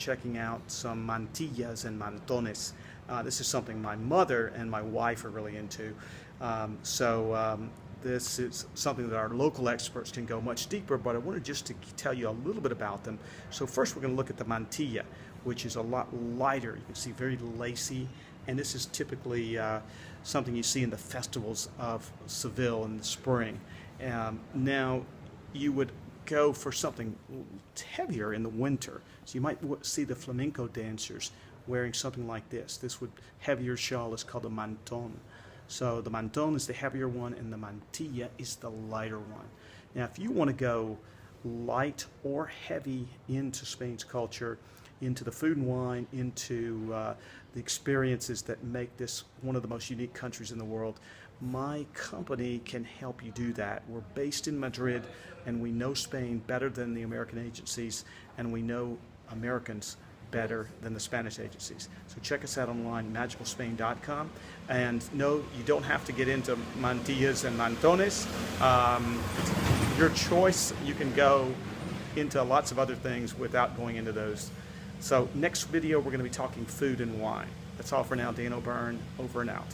checking out some Mantillas and Mantones. This is something my mother and my wife are really into. This is something that our local experts can go much deeper, but I wanted just to tell you a little bit about them. So first we're going to look at the mantilla, which is a lot lighter. You can see very lacy, and this is typically something you see in the festivals of Seville in the spring. Now you would go for something heavier in the winter. So you might see the flamenco dancers wearing something like this. This heavier shawl is called a manton. So the manton is the heavier one, and the mantilla is the lighter one. Now, if you want to go light or heavy into Spain's culture, into the food and wine, into the experiences that make this one of the most unique countries in the world, my company can help you do that. We're based in Madrid, and we know Spain better than the American agencies, and we know Americans better than the Spanish agencies. So check us out online, magicalspain.com. And no, you don't have to get into mantillas and mantones. Your choice. You can go into lots of other things without going into those. So next video, we're going to be talking food and wine. That's all for now. Dan O'Byrne, over and out.